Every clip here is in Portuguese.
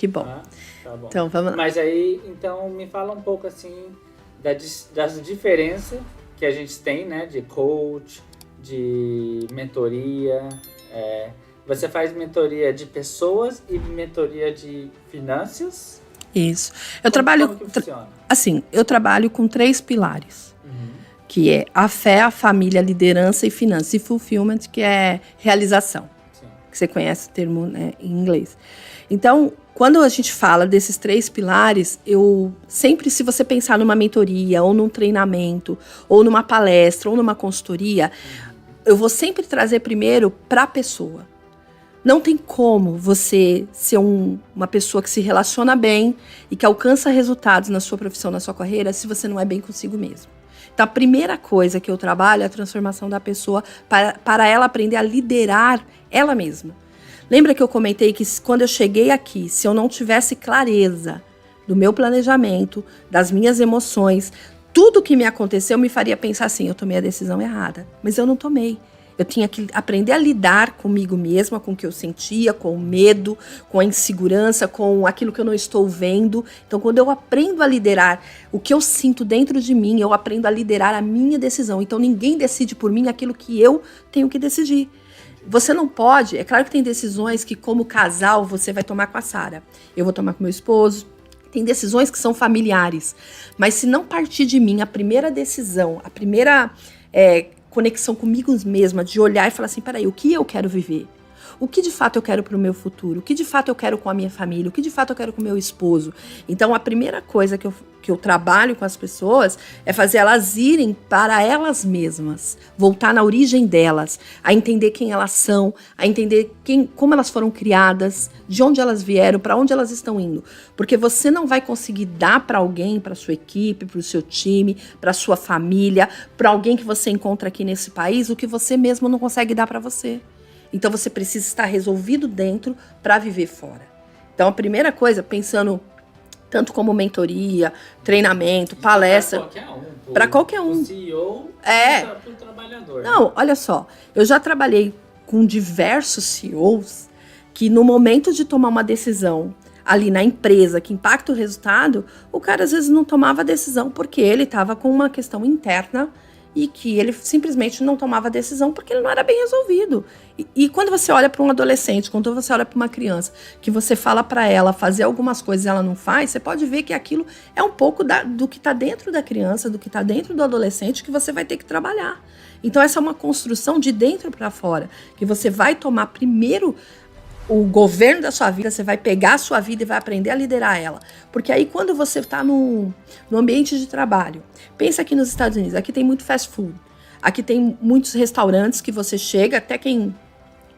Que bom. Tá bom. Então, vamos lá. Mas aí, então, me fala um pouco, assim, das diferenças que a gente tem, né? De coach, de mentoria. Você faz mentoria de pessoas e mentoria de finanças? Isso. Eu trabalho... Como que funciona? Assim, eu trabalho com 3 pilares. Que é a fé, a família, a liderança e finanças. E fulfillment, que é realização. Sim. Que você conhece o termo, né, em inglês. Então, quando a gente fala desses 3 pilares, eu sempre, se você pensar numa mentoria, ou num treinamento, ou numa palestra, ou numa consultoria, eu vou sempre trazer primeiro para a pessoa. Não tem como você ser uma pessoa que se relaciona bem e que alcança resultados na sua profissão, na sua carreira, se você não é bem consigo mesmo. Então, a primeira coisa que eu trabalho é a transformação da pessoa para ela aprender a liderar ela mesma. Lembra que eu comentei que quando eu cheguei aqui, se eu não tivesse clareza do meu planejamento, das minhas emoções, tudo que me aconteceu me faria pensar assim, eu tomei a decisão errada. Mas eu não tomei. Eu tinha que aprender a lidar comigo mesma, com o que eu sentia, com o medo, com a insegurança, com aquilo que eu não estou vendo. Então, quando eu aprendo a liderar o que eu sinto dentro de mim, eu aprendo a liderar a minha decisão. Então, ninguém decide por mim aquilo que eu tenho que decidir. Você não pode... É claro que tem decisões que, como casal, você vai tomar com a Sara. Eu vou tomar com meu esposo. Tem decisões que são familiares. Mas se não partir de mim, a primeira decisão, a primeira... conexão comigo mesma, de olhar e falar assim, peraí, o que eu quero viver? O que de fato eu quero para o meu futuro? O que de fato eu quero com a minha família? O que de fato eu quero com o meu esposo? Então, a primeira coisa que eu trabalho com as pessoas é fazer elas irem para elas mesmas, voltar na origem delas, a entender quem elas são, a entender como elas foram criadas, de onde elas vieram, para onde elas estão indo. Porque você não vai conseguir dar para alguém, para sua equipe, para o seu time, para sua família, para alguém que você encontra aqui nesse país, o que você mesmo não consegue dar para você. Então, você precisa estar resolvido dentro para viver fora. Então, a primeira coisa, pensando tanto como mentoria, treinamento, palestra... Para qualquer um. O CEO para o trabalhador. Não, olha só. Eu já trabalhei com diversos CEOs que, no momento de tomar uma decisão ali na empresa que impacta o resultado, o cara às vezes não tomava a decisão porque ele estava com uma questão interna e que ele simplesmente não tomava decisão porque ele não era bem resolvido. E quando você olha para um adolescente, quando você olha para uma criança, que você fala para ela fazer algumas coisas e ela não faz, você pode ver que aquilo é um pouco do que está dentro da criança, do que está dentro do adolescente, que você vai ter que trabalhar. Então, essa é uma construção de dentro para fora, que você vai tomar primeiro o governo da sua vida, você vai pegar a sua vida e vai aprender a liderar ela. Porque aí, quando você está no ambiente de trabalho, pensa aqui nos Estados Unidos, aqui tem muito fast food, aqui tem muitos restaurantes que você chega, até quem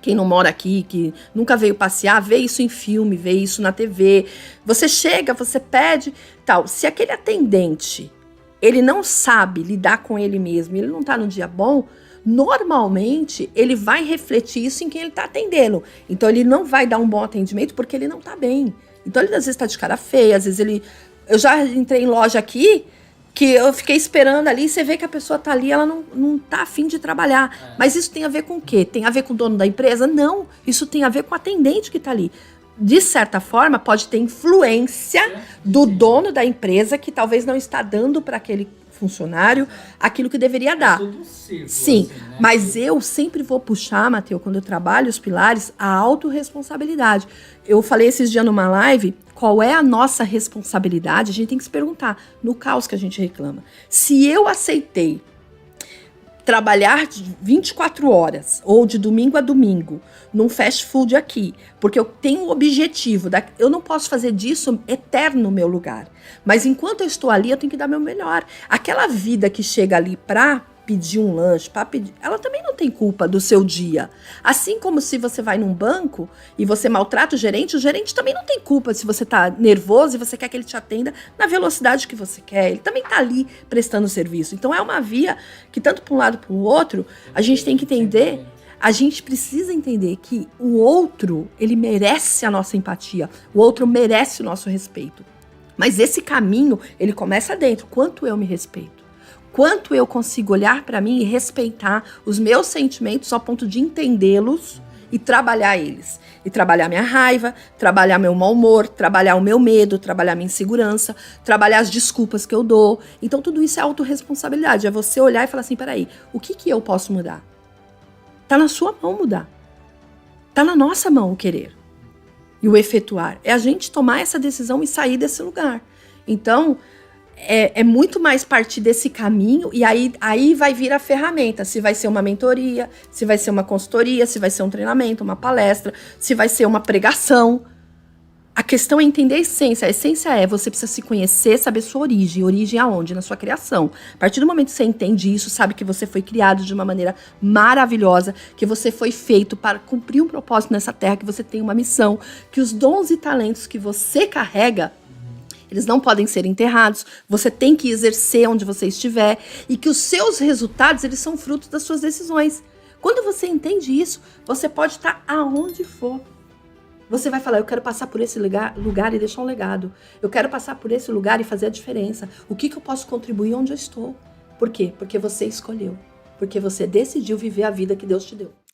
não mora aqui, que nunca veio passear, vê isso em filme, vê isso na TV. Você chega, você pede, tal. Se aquele atendente, ele não sabe lidar com ele mesmo, ele não está no dia bom, normalmente ele vai refletir isso em quem ele está atendendo. Então, ele não vai dar um bom atendimento porque ele não está bem. Então, ele às vezes está de cara feia, às vezes ele... Eu já entrei em loja aqui, que eu fiquei esperando ali, e você vê que a pessoa tá ali, ela não tá afim de trabalhar. Mas isso tem a ver com o quê? Tem a ver com o dono da empresa? Não, isso tem a ver com o atendente que tá ali. De certa forma, pode ter influência do dono da empresa que talvez não está dando para aquele funcionário aquilo que deveria dar. Tudo um círculo, sim, assim, né? mas eu sempre vou puxar, Matheus, quando eu trabalho os pilares, a autorresponsabilidade. Eu falei esses dias numa live, qual é a nossa responsabilidade? A gente tem que se perguntar, no caos que a gente reclama. Se eu aceitei trabalhar de 24 horas, ou de domingo a domingo, num fast food aqui, porque eu tenho um objetivo, eu não posso fazer disso eterno no meu lugar, mas enquanto eu estou ali, eu tenho que dar meu melhor. Aquela vida que chega ali para pedir um lanche, ela também não tem culpa do seu dia. Assim como se você vai num banco e você maltrata o gerente também não tem culpa se você tá nervoso e você quer que ele te atenda na velocidade que você quer. Ele também tá ali prestando serviço. Então é uma via que tanto para um lado para o outro, a gente tem que entender, a gente precisa entender que o outro, ele merece a nossa empatia, o outro merece o nosso respeito. Mas esse caminho, ele começa dentro. Quanto eu me respeito? Quanto eu consigo olhar para mim e respeitar os meus sentimentos ao ponto de entendê-los e trabalhar eles. E trabalhar minha raiva, trabalhar meu mau humor, trabalhar o meu medo, trabalhar minha insegurança, trabalhar as desculpas que eu dou. Então tudo isso é autorresponsabilidade, é você olhar e falar assim, peraí, o que eu posso mudar? Tá na sua mão mudar. Tá na nossa mão o querer. E o efetuar. É a gente tomar essa decisão e sair desse lugar. Então, é muito mais partir desse caminho e aí vai vir a ferramenta. Se vai ser uma mentoria, se vai ser uma consultoria, se vai ser um treinamento, uma palestra, se vai ser uma pregação. A questão é entender a essência. A essência é você precisa se conhecer, saber sua origem. Origem aonde? Na sua criação. A partir do momento que você entende isso, sabe que você foi criado de uma maneira maravilhosa, que você foi feito para cumprir um propósito nessa terra, que você tem uma missão, que os dons e talentos que você carrega, eles não podem ser enterrados, você tem que exercer onde você estiver e que os seus resultados, eles são frutos das suas decisões. Quando você entende isso, você pode estar aonde for. Você vai falar, eu quero passar por esse lugar e deixar um legado. Eu quero passar por esse lugar e fazer a diferença. O que eu posso contribuir onde eu estou? Por quê? Porque você escolheu. Porque você decidiu viver a vida que Deus te deu.